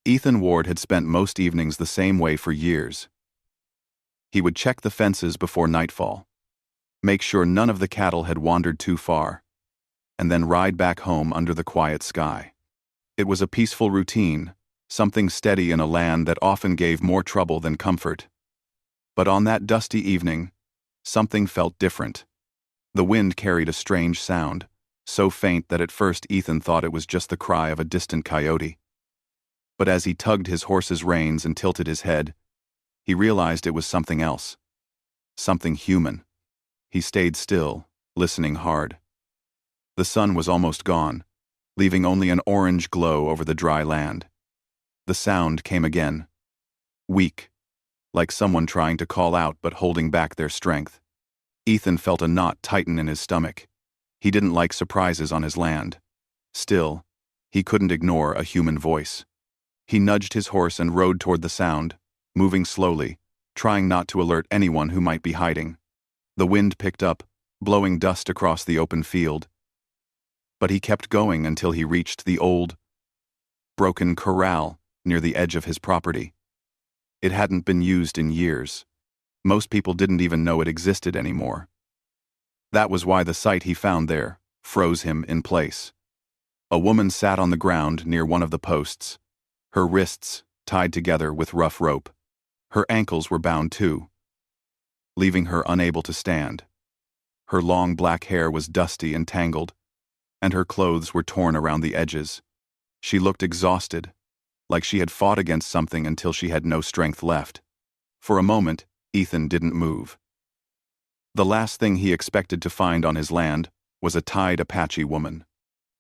Ethan Ward had spent most evenings the same way for years. He would check the fences before nightfall, make sure none of the cattle had wandered too far, and then ride back home under the quiet sky. It was a peaceful routine, something steady in a land that often gave more trouble than comfort. But on that dusty evening, something felt different. The wind carried a strange sound, so faint that at first Ethan thought it was just the cry of a distant coyote. But as he tugged his horse's reins and tilted his head, he realized it was something else. Something human. He stayed still, listening hard. The sun was almost gone, leaving only an orange glow over the dry land. The sound came again. Weak, like someone trying to call out but holding back their strength. Ethan felt a knot tighten in his stomach. He didn't like surprises on his land. Still, he couldn't ignore a human voice. He nudged his horse and rode toward the sound, moving slowly, trying not to alert anyone who might be hiding. The wind picked up, blowing dust across the open field. But he kept going until he reached the old, broken corral near the edge of his property. It hadn't been used in years. Most people didn't even know it existed anymore. That was why the sight he found there froze him in place. A woman sat on the ground near one of the posts, her wrists tied together with rough rope. Her ankles were bound too, leaving her unable to stand. Her long black hair was dusty and tangled, and her clothes were torn around the edges. She looked exhausted, like she had fought against something until she had no strength left. For a moment, Ethan didn't move. The last thing he expected to find on his land was a tied Apache woman.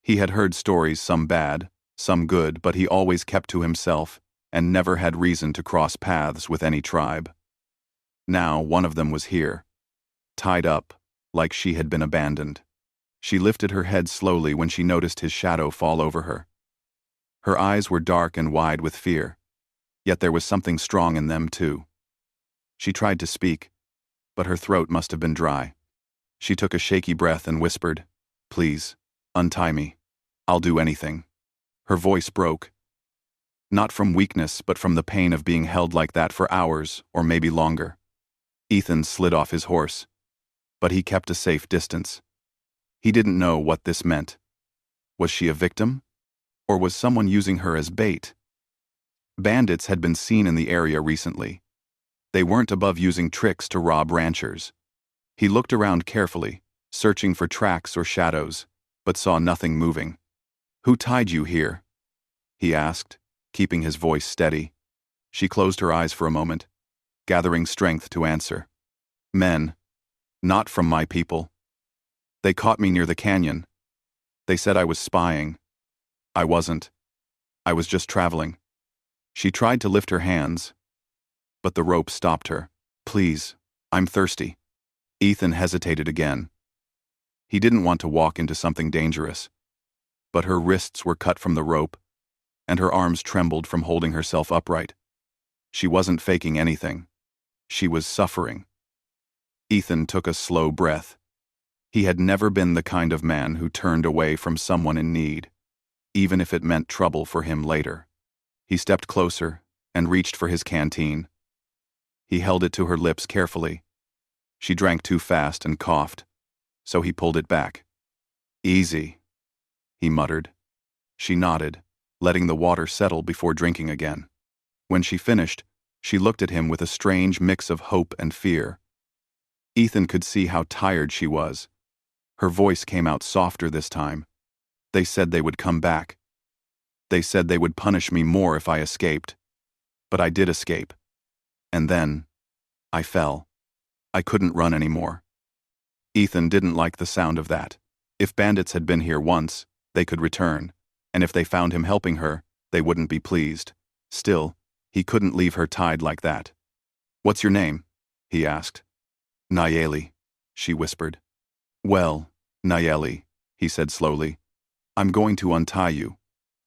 He had heard stories, some bad, some good, but he always kept to himself and never had reason to cross paths with any tribe. Now one of them was here, tied up, like she had been abandoned. She lifted her head slowly when she noticed his shadow fall over her. Her eyes were dark and wide with fear, yet there was something strong in them too. She tried to speak, but her throat must have been dry. She took a shaky breath and whispered, "Please, untie me. I'll do anything." Her voice broke, not from weakness but from the pain of being held like that for hours or maybe longer. Ethan slid off his horse, but he kept a safe distance. He didn't know what this meant. Was she a victim? Or was someone using her as bait? Bandits had been seen in the area recently. They weren't above using tricks to rob ranchers. He looked around carefully, searching for tracks or shadows, but saw nothing moving. "Who tied you here?" he asked, keeping his voice steady. She closed her eyes for a moment, gathering strength to answer. "Men. Not from my people. They caught me near the canyon. They said I was spying. I wasn't. I was just traveling." She tried to lift her hands, but the rope stopped her. "Please, I'm thirsty." Ethan hesitated again. He didn't want to walk into something dangerous, but her wrists were cut from the rope, and her arms trembled from holding herself upright. She wasn't faking anything. She was suffering. Ethan took a slow breath. He had never been the kind of man who turned away from someone in need, even if it meant trouble for him later. He stepped closer and reached for his canteen. He held it to her lips carefully. She drank too fast and coughed, so he pulled it back. "Easy," he muttered. She nodded, letting the water settle before drinking again. When she finished, she looked at him with a strange mix of hope and fear. Ethan could see how tired she was. Her voice came out softer this time. "They said they would come back. They said they would punish me more if I escaped. But I did escape. And then, I fell. I couldn't run anymore." Ethan didn't like the sound of that. If bandits had been here once, they could return, and if they found him helping her, they wouldn't be pleased. Still, he couldn't leave her tied like that. "What's your name?" he asked. "Nayeli," she whispered. "Well, Nayeli," he said slowly, "I'm going to untie you.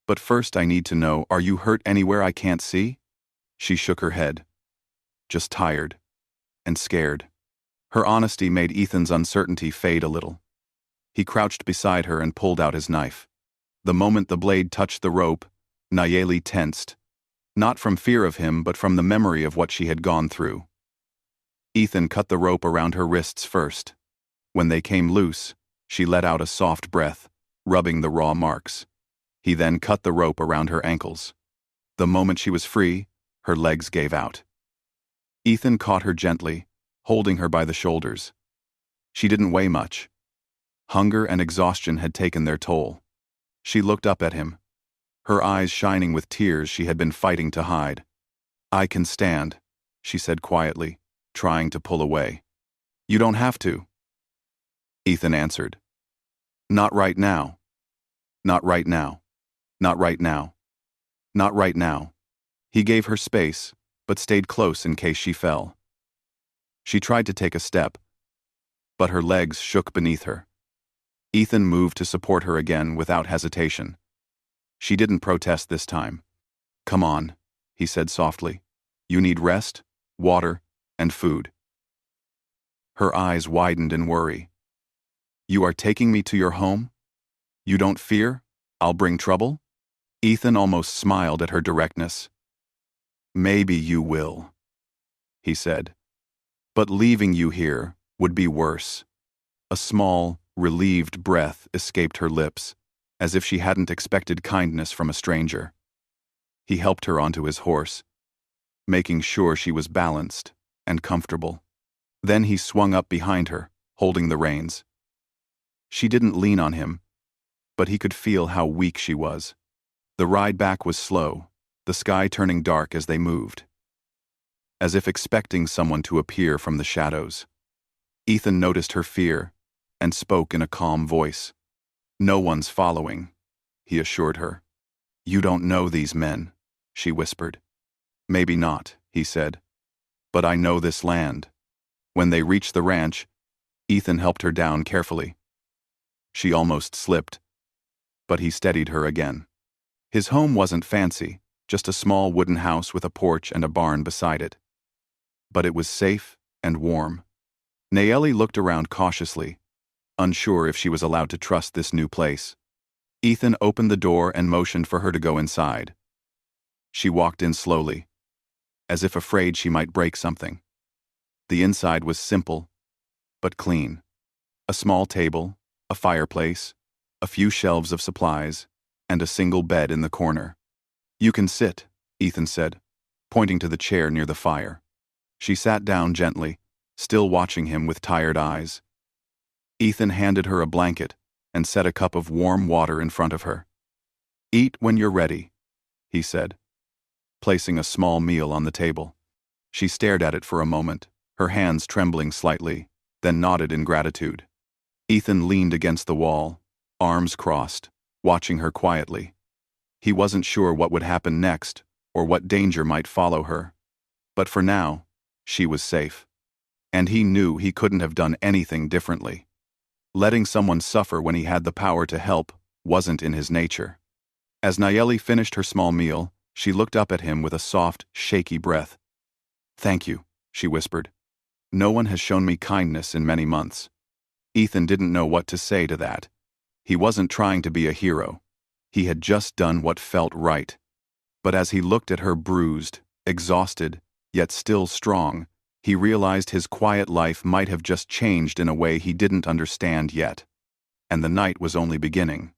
But first I need to know, are you hurt anywhere I can't see?" She shook her head. "Just tired. And scared." Her honesty made Ethan's uncertainty fade a little. He crouched beside her and pulled out his knife. The moment the blade touched the rope, Nayeli tensed, Not from fear of him, but from the memory of what she had gone through. Ethan cut the rope around her wrists first. When they came loose, she let out a soft breath, rubbing the raw marks. He then cut the rope around her ankles. The moment she was free, her legs gave out. Ethan caught her gently, holding her by the shoulders. She didn't weigh much. Hunger and exhaustion had taken their toll. She looked up at him, her eyes shining with tears she had been fighting to hide. "I can stand," she said quietly, trying to pull away. "You don't have to," Ethan answered. "Not right now. Not right now. Not right now. Not right now." He gave her space, but stayed close in case she fell. She tried to take a step, but her legs shook beneath her. Ethan moved to support her again without hesitation. She didn't protest this time. "Come on," he said softly. "You need rest, water, and food." Her eyes widened in worry. "You are taking me to your home? You don't fear I'll bring trouble?" Ethan almost smiled at her directness. "Maybe you will," he said. "But leaving you here would be worse." A small, relieved breath escaped her lips, as if she hadn't expected kindness from a stranger. He helped her onto his horse, making sure she was balanced and comfortable. Then he swung up behind her, holding the reins. She didn't lean on him, but he could feel how weak she was. The ride back was slow, the sky turning dark as they moved, as if expecting someone to appear from the shadows. Ethan noticed her fear and spoke in a calm voice. "No one's following," he assured her. "You don't know these men," she whispered. "Maybe not," he said. "But I know this land." When they reached the ranch, Ethan helped her down carefully. She almost slipped, but he steadied her again. His home wasn't fancy, just a small wooden house with a porch and a barn beside it. But it was safe and warm. Nayeli looked around cautiously, unsure if she was allowed to trust this new place. Ethan opened the door and motioned for her to go inside. She walked in slowly, as if afraid she might break something. The inside was simple, but clean. A small table, a fireplace, a few shelves of supplies, and a single bed in the corner. "You can sit," Ethan said, pointing to the chair near the fire. She sat down gently, still watching him with tired eyes. Ethan handed her a blanket and set a cup of warm water in front of her. "Eat when you're ready," he said, placing a small meal on the table. She stared at it for a moment, her hands trembling slightly, then nodded in gratitude. Ethan leaned against the wall, arms crossed, watching her quietly. He wasn't sure what would happen next or what danger might follow her. But for now, she was safe. And he knew he couldn't have done anything differently. Letting someone suffer when he had the power to help wasn't in his nature. As Nayeli finished her small meal, she looked up at him with a soft, shaky breath. "Thank you," she whispered. "No one has shown me kindness in many months." Ethan didn't know what to say to that. He wasn't trying to be a hero. He had just done what felt right. But as he looked at her bruised, exhausted, yet still strong, he realized his quiet life might have just changed in a way he didn't understand yet. And the night was only beginning.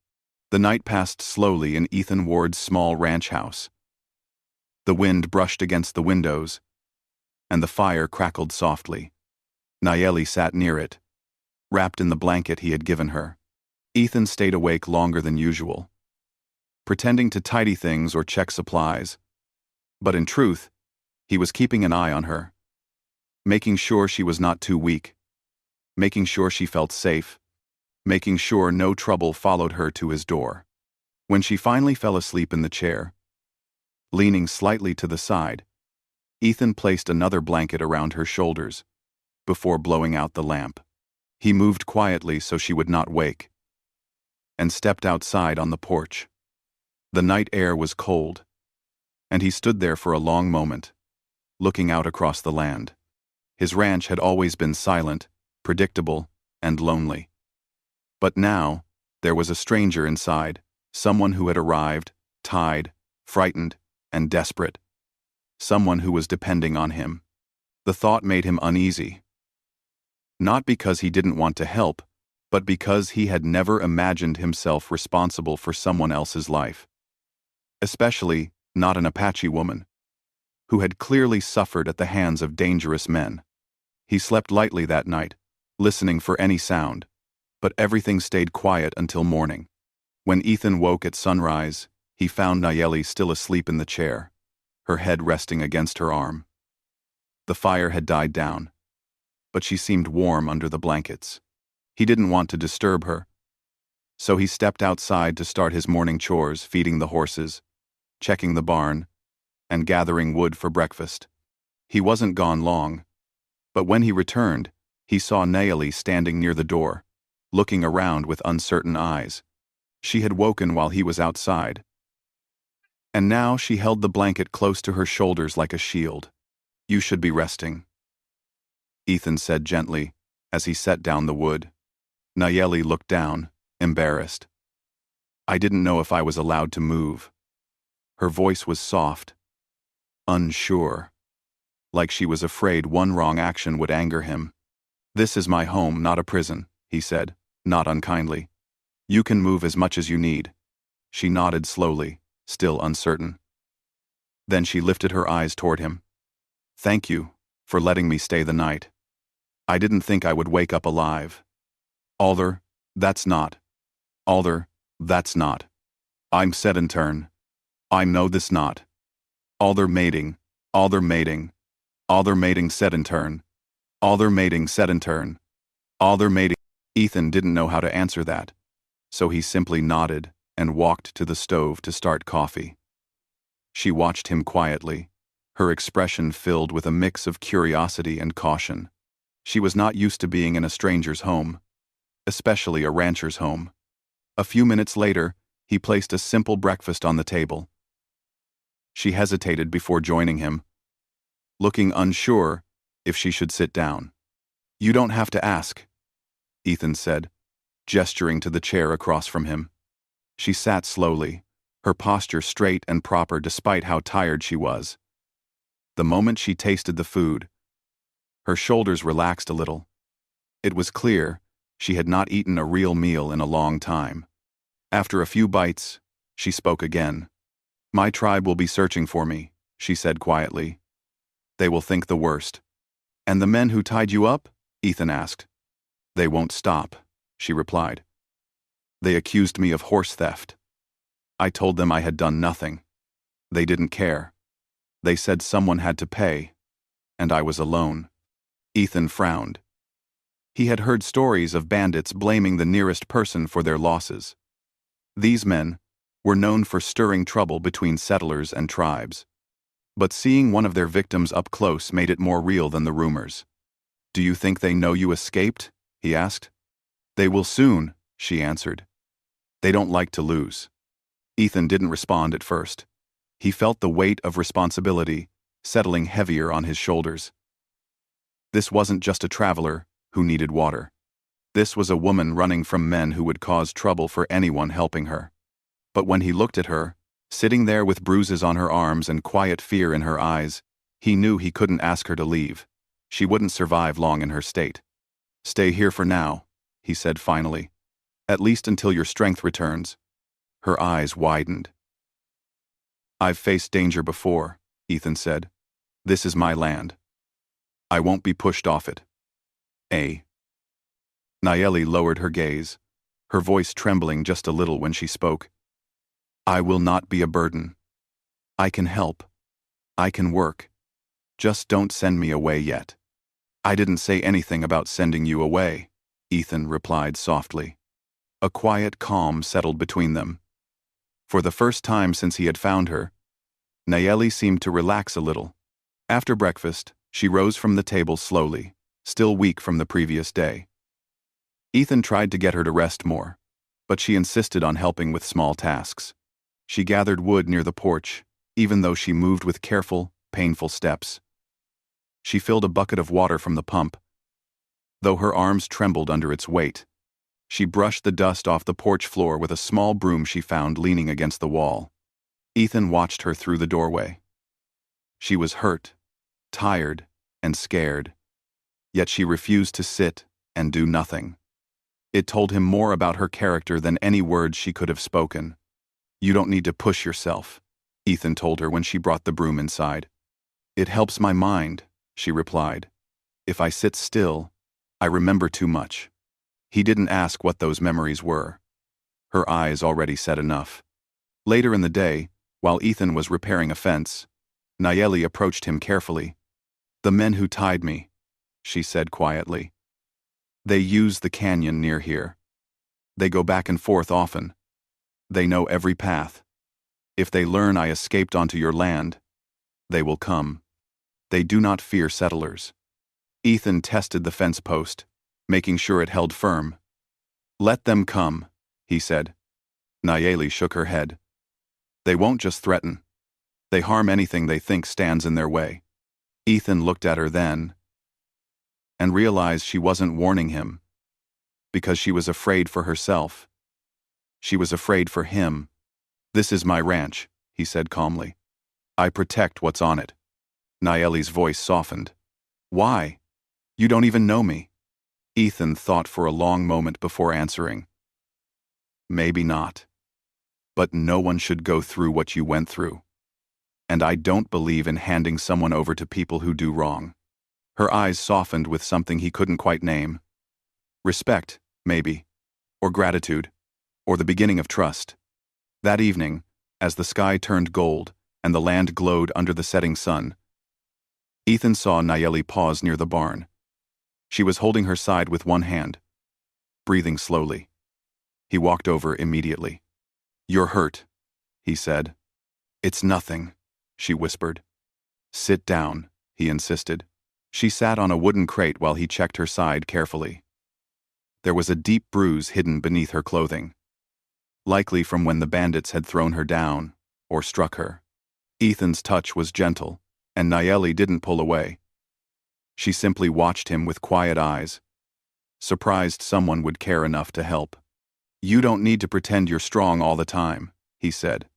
The night passed slowly in Ethan Ward's small ranch house. The wind brushed against the windows, and the fire crackled softly. Nayeli sat near it, wrapped in the blanket he had given her. Ethan stayed awake longer than usual, pretending to tidy things or check supplies. But in truth, he was keeping an eye on her, making sure she was not too weak, making sure she felt safe, making sure no trouble followed her to his door. When she finally fell asleep in the chair, leaning slightly to the side, Ethan placed another blanket around her shoulders before blowing out the lamp. He moved quietly so she would not wake, and stepped outside on the porch. The night air was cold, and he stood there for a long moment, looking out across the land. His ranch had always been silent, predictable, and lonely. But now, there was a stranger inside, someone who had arrived, tied, frightened, and desperate. someone who was depending on him. The thought made him uneasy. Not because he didn't want to help, but because he had never imagined himself responsible for someone else's life. Especially not an Apache woman, who had clearly suffered at the hands of dangerous men. He slept lightly that night, listening for any sound, but everything stayed quiet until morning. When Ethan woke at sunrise, he found Nayeli still asleep in the chair, her head resting against her arm. The fire had died down, but she seemed warm under the blankets. He didn't want to disturb her, so he stepped outside to start his morning chores, feeding the horses, checking the barn, and gathering wood for breakfast. He wasn't gone long, but when he returned, he saw Nayeli standing near the door, looking around with uncertain eyes. She had woken while he was outside, and now she held the blanket close to her shoulders like a shield. "You should be resting," Ethan said gently, as he set down the wood. Nayeli looked down, embarrassed. "I didn't know if I was allowed to move." Her voice was soft, unsure, like she was afraid one wrong action would anger him. "This is my home, not a prison," he said, not unkindly. "You can move as much as you need." She nodded slowly, still uncertain. Then she lifted her eyes toward him. "Thank you for letting me stay the night. I didn't think I would wake up alive." "Alder, that's not. Alder, that's not. I'm set in turn. I know this not. Alder mating, Alder mating, Alder mating set in turn, Alder mating set in turn, Alder mating." Ethan didn't know how to answer that, so he simply nodded and walked to the stove to start coffee. She watched him quietly, her expression filled with a mix of curiosity and caution. She was not used to being in a stranger's home, especially a rancher's home. A few minutes later, he placed a simple breakfast on the table. She hesitated before joining him, looking unsure if she should sit down. "You don't have to ask," Ethan said, gesturing to the chair across from him. She sat slowly, her posture straight and proper despite how tired she was. The moment she tasted the food, her shoulders relaxed a little. It was clear she had not eaten a real meal in a long time. After a few bites, she spoke again. "My tribe will be searching for me," she said quietly. "They will think the worst." "And the men who tied you up?" Ethan asked. "They won't stop," she replied. "They accused me of horse theft. I told them I had done nothing. They didn't care. They said someone had to pay, and I was alone." Ethan frowned. He had heard stories of bandits blaming the nearest person for their losses. These men were known for stirring trouble between settlers and tribes. But seeing one of their victims up close made it more real than the rumors. "Do you think they know you escaped?" he asked. "They will soon," she answered. "They don't like to lose." Ethan didn't respond at first. He felt the weight of responsibility settling heavier on his shoulders. This wasn't just a traveler who needed water. This was a woman running from men who would cause trouble for anyone helping her. But when he looked at her, sitting there with bruises on her arms and quiet fear in her eyes, he knew he couldn't ask her to leave. She wouldn't survive long in her state. "Stay here for now," he said finally. "At least until your strength returns." Her eyes widened. "I've faced danger before," Ethan said. "This is my land. I won't be pushed off it." Nayeli lowered her gaze, her voice trembling just a little when she spoke. "I will not be a burden. I can help. I can work. Just don't send me away yet." "I didn't say anything about sending you away," Ethan replied softly. A quiet calm settled between them. For the first time since he had found her, Nayeli seemed to relax a little. After breakfast, she rose from the table slowly, still weak from the previous day. Ethan tried to get her to rest more, but she insisted on helping with small tasks. She gathered wood near the porch, even though she moved with careful, painful steps. She filled a bucket of water from the pump, though her arms trembled under its weight. She brushed the dust off the porch floor with a small broom she found leaning against the wall. Ethan watched her through the doorway. She was hurt, tired, and scared, yet she refused to sit and do nothing. It told him more about her character than any words she could have spoken. "You don't need to push yourself," Ethan told her when she brought the broom inside. "It helps my mind," she replied. "If I sit still, I remember too much." He didn't ask what those memories were. Her eyes already said enough. Later in the day, while Ethan was repairing a fence, Nayeli approached him carefully. "The men who tied me," she said quietly. "They use the canyon near here. They go back and forth often. They know every path. If they learn I escaped onto your land, they will come. They do not fear settlers." Ethan tested the fence post, making sure it held firm. "Let them come," he said. Nayeli shook her head. "They won't just threaten. They harm anything they think stands in their way." Ethan looked at her then and realized she wasn't warning him because she was afraid for herself. She was afraid for him. "This is my ranch," he said calmly. "I protect what's on it." Nayeli's voice softened. "Why? You don't even know me." Ethan thought for a long moment before answering. "Maybe not. But no one should go through what you went through. And I don't believe in handing someone over to people who do wrong." Her eyes softened with something he couldn't quite name. Respect, maybe. Or gratitude. Or the beginning of trust. That evening, as the sky turned gold and the land glowed under the setting sun, Ethan saw Nayeli pause near the barn. She was holding her side with one hand, breathing slowly. He walked over immediately. "You're hurt," he said. "It's nothing," she whispered. "Sit down," he insisted. She sat on a wooden crate while he checked her side carefully. There was a deep bruise hidden beneath her clothing, likely from when the bandits had thrown her down or struck her. Ethan's touch was gentle, and Nayeli didn't pull away. She simply watched him with quiet eyes, surprised someone would care enough to help. "You don't need to pretend you're strong all the time," he said.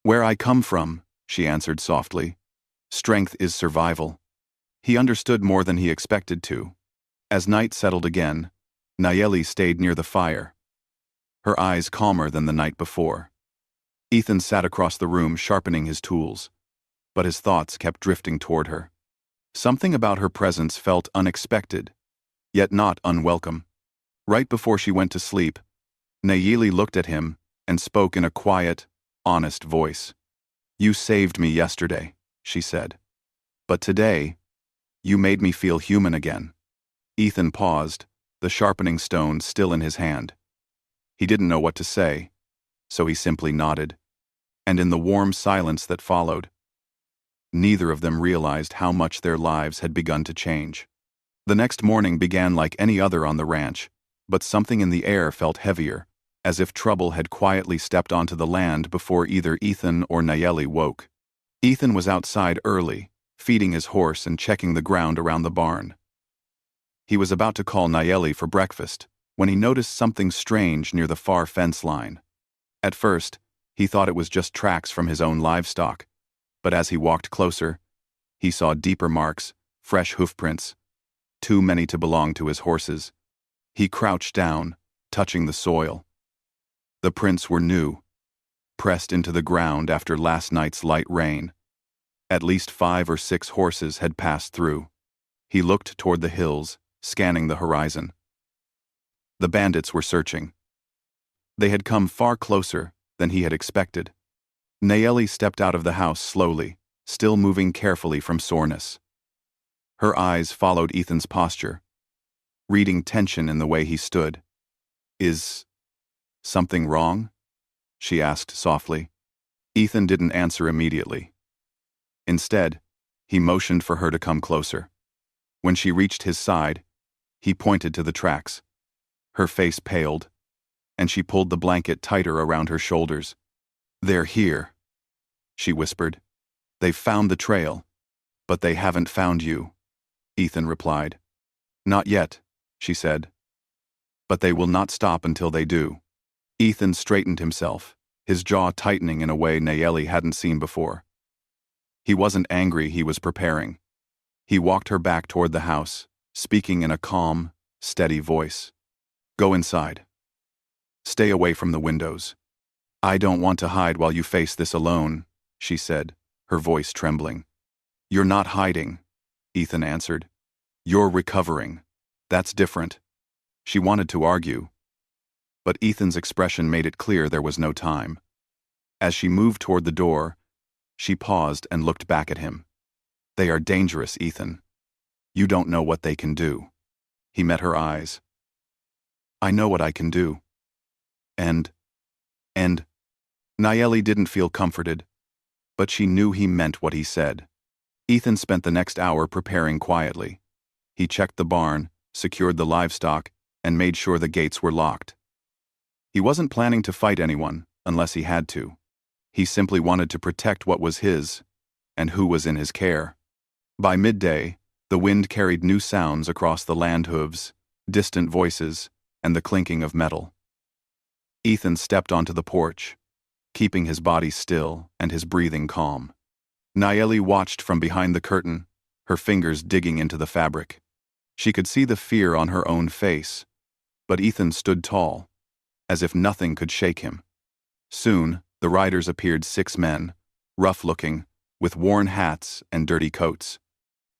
"Where I come from," she answered softly, "strength is survival." He understood more than he expected to. As night settled again, Nayeli stayed near the fire, her eyes calmer than the night before. Ethan sat across the room sharpening his tools, but his thoughts kept drifting toward her. Something about her presence felt unexpected, yet not unwelcome. Right before she went to sleep, Nayeli looked at him and spoke in a quiet, honest voice. "You saved me yesterday," she said. "But today, you made me feel human again." Ethan paused, the sharpening stone still in his hand. He didn't know what to say, so he simply nodded. And in the warm silence that followed, neither of them realized how much their lives had begun to change. The next morning began like any other on the ranch, but something in the air felt heavier, as if trouble had quietly stepped onto the land before either Ethan or Nayeli woke. Ethan was outside early, feeding his horse and checking the ground around the barn. He was about to call Nayeli for breakfast when he noticed something strange near the far fence line. At first, he thought it was just tracks from his own livestock, but as he walked closer, he saw deeper marks, fresh hoofprints, too many to belong to his horses. He crouched down, touching the soil. The prints were new, pressed into the ground after last night's light rain. At least 5 or 6 horses had passed through. He looked toward the hills, scanning the horizon. The bandits were searching. They had come far closer than he had expected. Nayeli stepped out of the house slowly, still moving carefully from soreness. Her eyes followed Ethan's posture, reading tension in the way he stood. "Is something wrong?" she asked softly. Ethan didn't answer immediately. Instead, he motioned for her to come closer. When she reached his side, he pointed to the tracks. Her face paled, and she pulled the blanket tighter around her shoulders. "They're here," she whispered. "They've found the trail, but they haven't found you," Ethan replied. "Not yet," she said. "But they will not stop until they do." Ethan straightened himself, his jaw tightening in a way Nayeli hadn't seen before. He wasn't angry, he was preparing. He walked her back toward the house, speaking in a calm, steady voice. Go inside. Stay away from the windows. I don't want to hide while you face this alone, she said, her voice trembling. You're not hiding, Ethan answered. You're recovering. That's different. She wanted to argue, but Ethan's expression made it clear there was no time. As she moved toward the door, she paused and looked back at him. They are dangerous, Ethan. You don't know what they can do. He met her eyes. I know what I can do. And Nayeli didn't feel comforted, but she knew he meant what he said. Ethan spent the next hour preparing quietly. He checked the barn, secured the livestock, and made sure the gates were locked. He wasn't planning to fight anyone, unless he had to. He simply wanted to protect what was his, and who was in his care. By midday, the wind carried new sounds across the land hooves, distant voices, and the clinking of metal. Ethan stepped onto the porch, keeping his body still and his breathing calm. Nayeli watched from behind the curtain, her fingers digging into the fabric. She could see the fear on her own face, but Ethan stood tall, as if nothing could shake him. Soon, the riders appeared 6 men, rough-looking, with worn hats and dirty coats.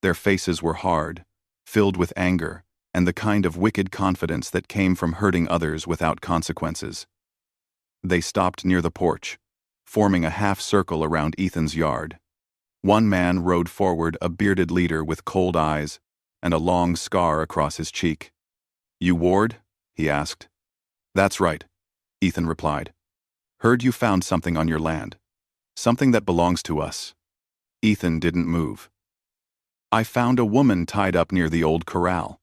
Their faces were hard, filled with anger, and the kind of wicked confidence that came from hurting others without consequences. They stopped near the porch, forming a half-circle around Ethan's yard. One man rode forward, a bearded leader with cold eyes and a long scar across his cheek. You Ward? He asked. That's right, Ethan replied. Heard you found something on your land. Something that belongs to us. Ethan didn't move. I found a woman tied up near the old corral.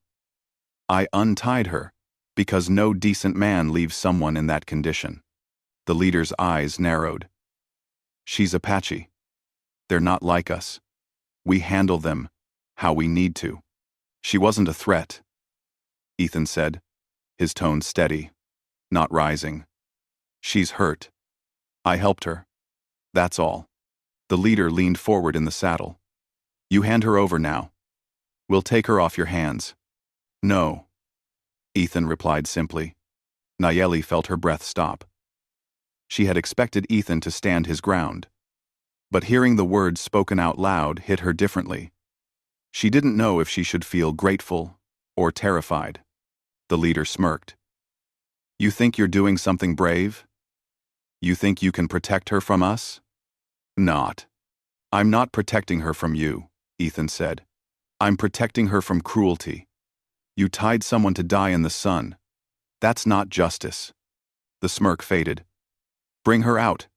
I untied her, because no decent man leaves someone in that condition. The leader's eyes narrowed. She's Apache. They're not like us. We handle them how we need to. She wasn't a threat, Ethan said, his tone steady, not rising. She's hurt. I helped her. That's all. The leader leaned forward in the saddle. You hand her over now. We'll take her off your hands. No, Ethan replied simply. Nayeli felt her breath stop. She had expected Ethan to stand his ground, but hearing the words spoken out loud hit her differently. She didn't know if she should feel grateful or terrified. The leader smirked. You think you're doing something brave? You think you can protect her from us? Not. I'm not protecting her from you, Ethan said. I'm protecting her from cruelty. You tied someone to die in the sun. That's not justice. The smirk faded. Bring her out,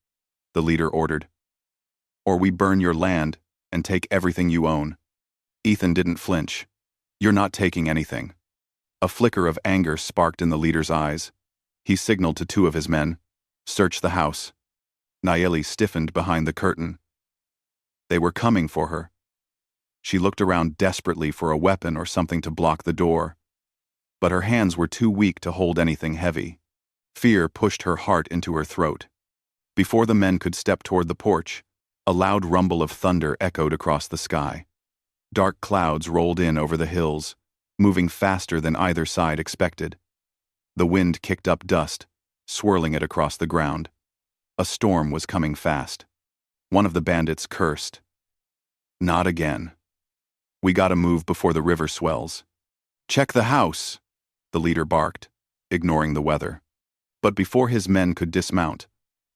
the leader ordered. Or we burn your land and take everything you own. Ethan didn't flinch. You're not taking anything. A flicker of anger sparked in the leader's eyes. He signaled to 2 of his men. Search the house. Nayeli stiffened behind the curtain. They were coming for her. She looked around desperately for a weapon or something to block the door, but her hands were too weak to hold anything heavy. Fear pushed her heart into her throat. Before the men could step toward the porch, a loud rumble of thunder echoed across the sky. Dark clouds rolled in over the hills, moving faster than either side expected. The wind kicked up dust, swirling it across the ground. A storm was coming fast. One of the bandits cursed. Not again. We gotta move before the river swells. Check the house, the leader barked, ignoring the weather. But before his men could dismount,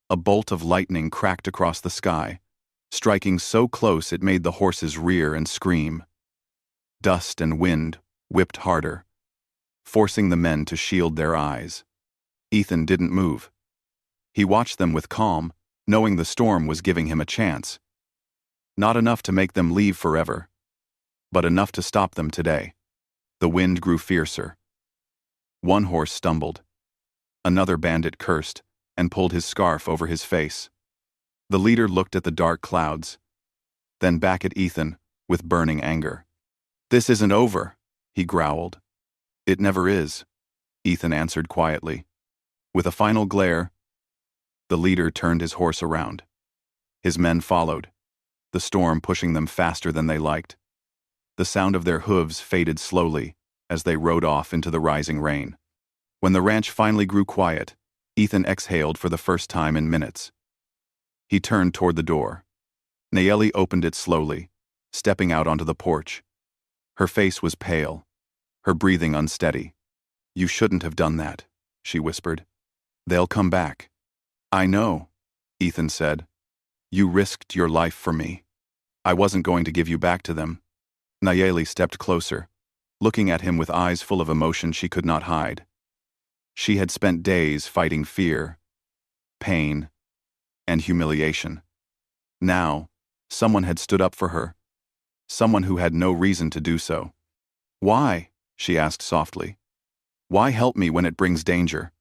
a bolt of lightning cracked across the sky, striking so close it made the horses rear and scream. Dust and wind whipped harder, forcing the men to shield their eyes. Ethan didn't move. He watched them with calm, knowing the storm was giving him a chance. Not enough to make them leave forever, but enough to stop them today. The wind grew fiercer. One horse stumbled. Another bandit cursed and pulled his scarf over his face. The leader looked at the dark clouds, then back at Ethan with burning anger. This isn't over, he growled. It never is, Ethan answered quietly. With a final glare, the leader turned his horse around. His men followed. the storm pushing them faster than they liked. The sound of their hooves faded slowly as they rode off into the rising rain. When the ranch finally grew quiet, Ethan exhaled for the first time in minutes. He turned toward the door. Nayeli opened it slowly, stepping out onto the porch. Her face was pale, her breathing unsteady. "You shouldn't have done that," she whispered. "They'll come back." "I know," Ethan said. "You risked your life for me. I wasn't going to give you back to them." Nayeli stepped closer, looking at him with eyes full of emotion she could not hide. She had spent days fighting fear, pain, and humiliation. Now, someone had stood up for her, someone who had no reason to do so. "Why?" she asked softly. "Why help me when it brings danger?"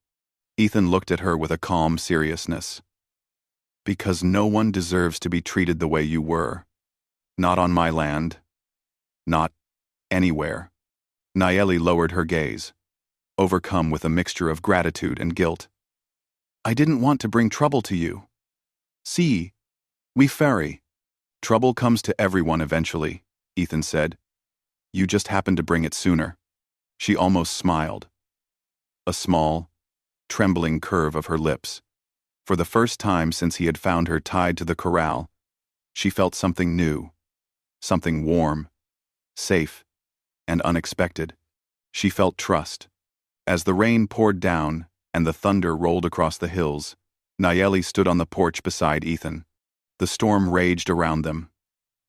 Ethan looked at her with a calm seriousness. "Because no one deserves to be treated the way you were. Not on my land. Not anywhere." Nayeli lowered her gaze, overcome with a mixture of gratitude and guilt. "I didn't want to bring trouble to you. See, we ferry. Trouble comes to everyone eventually," Ethan said. "You just happened to bring it sooner." She almost smiled. A small, trembling curve of her lips. For the first time since he had found her tied to the corral, she felt something new, something warm, safe, and unexpected. She felt trust. As the rain poured down and the thunder rolled across the hills, Nayeli stood on the porch beside Ethan. The storm raged around them,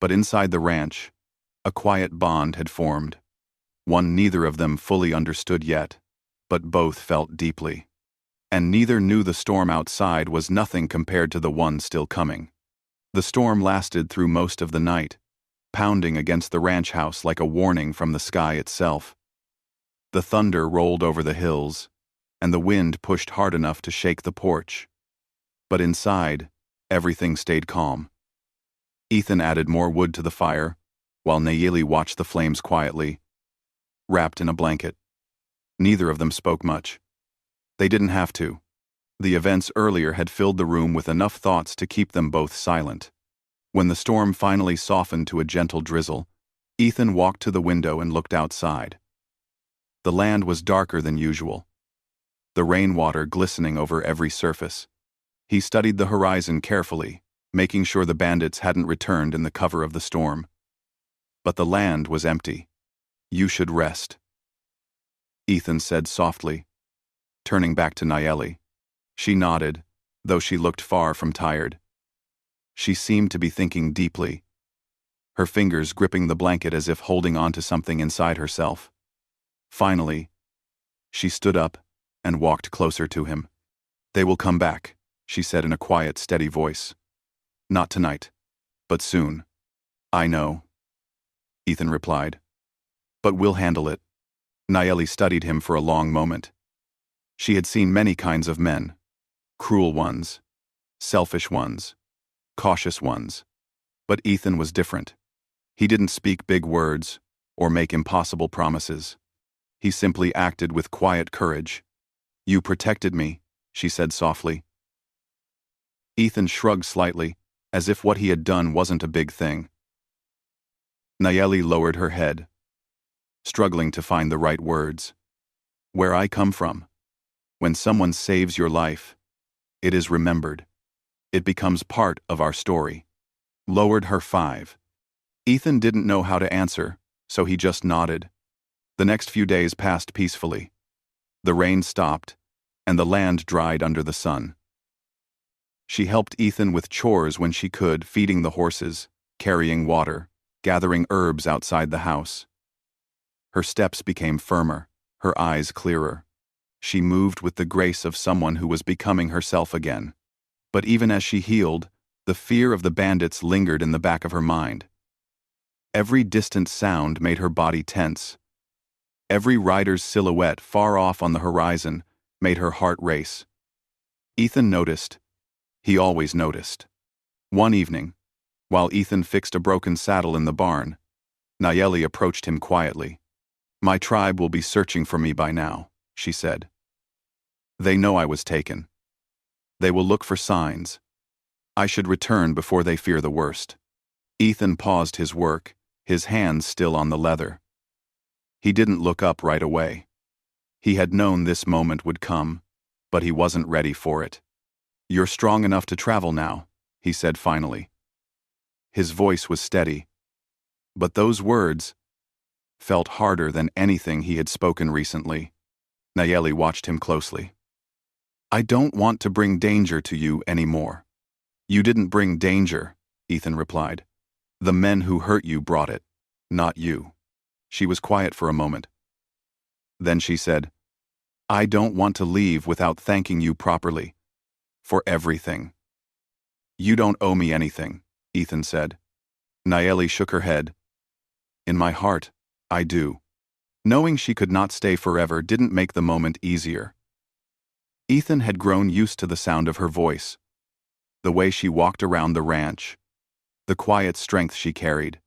but inside the ranch, a quiet bond had formed, one neither of them fully understood yet, but both felt deeply. And neither knew the storm outside was nothing compared to the one still coming. The storm lasted through most of the night, pounding against the ranch house like a warning from the sky itself. The thunder rolled over the hills, and the wind pushed hard enough to shake the porch. But inside, everything stayed calm. Ethan added more wood to the fire, while Nayeli watched the flames quietly, wrapped in a blanket. Neither of them spoke much. They didn't have to. The events earlier had filled the room with enough thoughts to keep them both silent. When the storm finally softened to a gentle drizzle, Ethan walked to the window and looked outside. The land was darker than usual, the rainwater glistening over every surface. He studied the horizon carefully, making sure the bandits hadn't returned in the cover of the storm. But the land was empty. "You should rest," Ethan said softly, turning back to Nayeli. She nodded, though she looked far from tired. She seemed to be thinking deeply, her fingers gripping the blanket as if holding on to something inside herself. Finally, she stood up and walked closer to him. "They will come back," she said in a quiet, steady voice. "Not tonight, but soon." "I know," Ethan replied. "But we'll handle it." Nayeli studied him for a long moment. She had seen many kinds of men, cruel ones, selfish ones, cautious ones. But Ethan was different. He didn't speak big words or make impossible promises. He simply acted with quiet courage. "You protected me," she said softly. Ethan shrugged slightly, as if what he had done wasn't a big thing. Nayeli lowered her head, struggling to find the right words. "Where I come from, when someone saves your life, it is remembered. It becomes part of our story." Lowered her 5. Ethan didn't know how to answer, so he just nodded. The next few days passed peacefully. The rain stopped, and the land dried under the sun. She helped Ethan with chores when she could, feeding the horses, carrying water, gathering herbs outside the house. Her steps became firmer, her eyes clearer. She moved with the grace of someone who was becoming herself again. But even as she healed, the fear of the bandits lingered in the back of her mind. Every distant sound made her body tense. Every rider's silhouette far off on the horizon made her heart race. Ethan noticed. He always noticed. One evening, while Ethan fixed a broken saddle in the barn, Nayeli approached him quietly. "My tribe will be searching for me by now," she said. "They know I was taken. They will look for signs. I should return before they fear the worst." Ethan paused his work, his hands still on the leather. He didn't look up right away. He had known this moment would come, but he wasn't ready for it. "You're strong enough to travel now," he said finally. His voice was steady, but those words felt harder than anything he had spoken recently. Nayeli watched him closely. "I don't want to bring danger to you anymore." "You didn't bring danger," Ethan replied. "The men who hurt you brought it, not you." She was quiet for a moment. Then she said, "I don't want to leave without thanking you properly. For everything." "You don't owe me anything," Ethan said. Nayeli shook her head. "In my heart, I do." Knowing she could not stay forever didn't make the moment easier. Ethan had grown used to the sound of her voice, the way she walked around the ranch, the quiet strength she carried.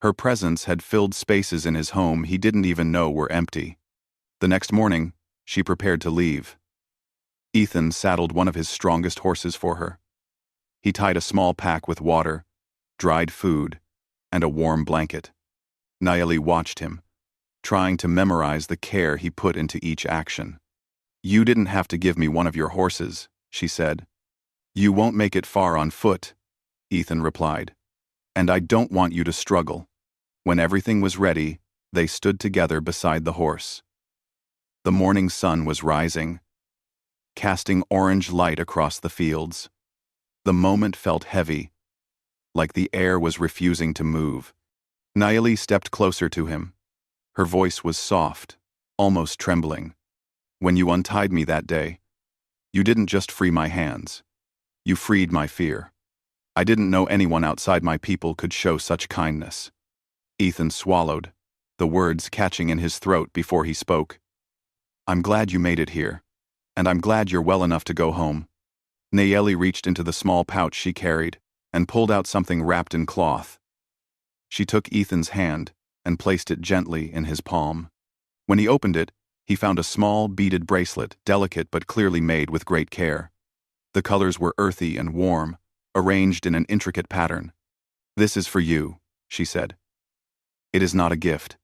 Her presence had filled spaces in his home he didn't even know were empty. The next morning, she prepared to leave. Ethan saddled one of his strongest horses for her. He tied a small pack with water, dried food, and a warm blanket. Nayeli watched him, trying to memorize the care he put into each action. "You didn't have to give me one of your horses," she said. "You won't make it far on foot," Ethan replied. "And I don't want you to struggle." When everything was ready, they stood together beside the horse. The morning sun was rising, casting orange light across the fields. The moment felt heavy, like the air was refusing to move. Nayeli stepped closer to him. Her voice was soft, almost trembling. "When you untied me that day, you didn't just free my hands. You freed my fear. I didn't know anyone outside my people could show such kindness." Ethan swallowed, the words catching in his throat before he spoke. "I'm glad you made it here, and I'm glad you're well enough to go home." Nayeli reached into the small pouch she carried and pulled out something wrapped in cloth. She took Ethan's hand and placed it gently in his palm. When he opened it, he found a small beaded bracelet, delicate but clearly made with great care. The colors were earthy and warm, arranged in an intricate pattern. "This is for you," she said. "It is not a gift.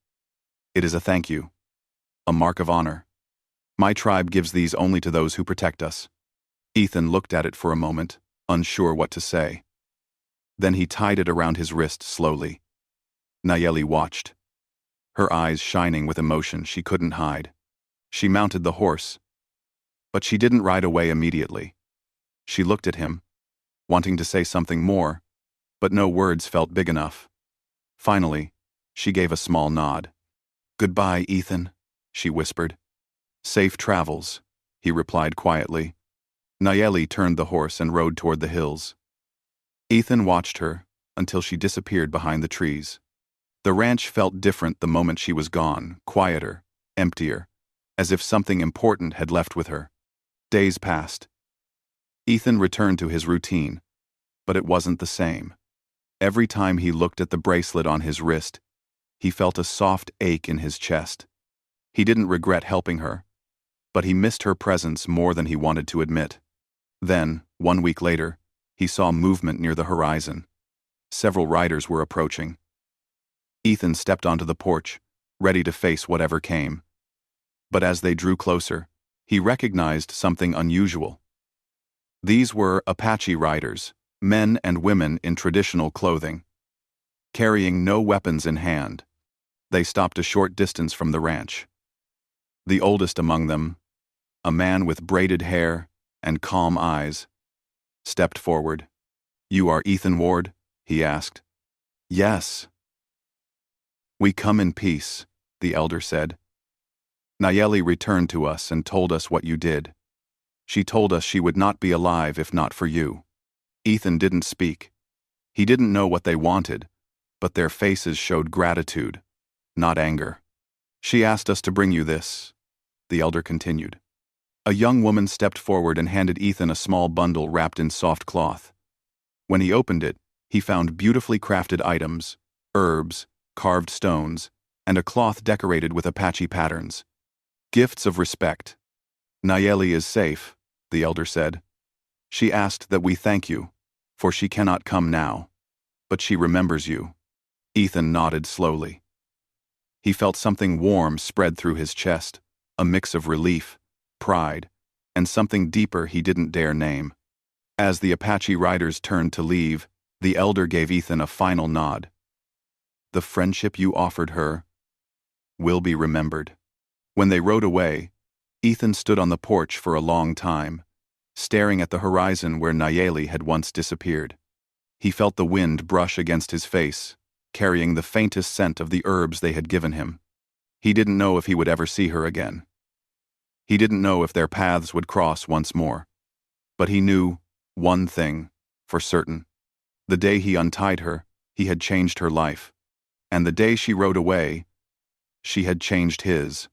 It is a thank you, a mark of honor. My tribe gives these only to those who protect us." Ethan looked at it for a moment, unsure what to say. Then he tied it around his wrist slowly. Nayeli watched, her eyes shining with emotion she couldn't hide. She mounted the horse, but she didn't ride away immediately. She looked at him, wanting to say something more, but no words felt big enough. Finally, she gave a small nod. "Goodbye, Ethan," she whispered. "Safe travels," he replied quietly. Nayeli turned the horse and rode toward the hills. Ethan watched her until she disappeared behind the trees. The ranch felt different the moment she was gone, quieter, emptier, as if something important had left with her. Days passed. Ethan returned to his routine, but it wasn't the same. Every time he looked at the bracelet on his wrist, he felt a soft ache in his chest. He didn't regret helping her, but he missed her presence more than he wanted to admit. Then, 1 week later, he saw movement near the horizon. Several riders were approaching. Ethan stepped onto the porch, ready to face whatever came. But as they drew closer, he recognized something unusual. These were Apache riders, men and women in traditional clothing, carrying no weapons in hand. They stopped a short distance from the ranch. The oldest among them, a man with braided hair and calm eyes, stepped forward. "You are Ethan Ward?" he asked. "Yes." "We come in peace," the elder said. "Nayeli returned to us and told us what you did. She told us she would not be alive if not for you." Ethan didn't speak. He didn't know what they wanted, but their faces showed gratitude, not anger. "She asked us to bring you this," the elder continued. A young woman stepped forward and handed Ethan a small bundle wrapped in soft cloth. When he opened it, he found beautifully crafted items, herbs, carved stones, and a cloth decorated with Apache patterns. "Gifts of respect. Nayeli is safe," the elder said. "She asked that we thank you, for she cannot come now." But she remembers you. Ethan nodded slowly. He felt something warm spread through his chest, a mix of relief, pride, and something deeper he didn't dare name. As the Apache riders turned to leave, the elder gave Ethan a final nod. The friendship you offered her will be remembered. When they rode away, Ethan stood on the porch for a long time, staring at the horizon where Nayeli had once disappeared. He felt the wind brush against his face, carrying the faintest scent of the herbs they had given him. He didn't know if he would ever see her again. He didn't know if their paths would cross once more. But he knew one thing for certain. The day he untied her, he had changed her life. And the day she rode away, she had changed his.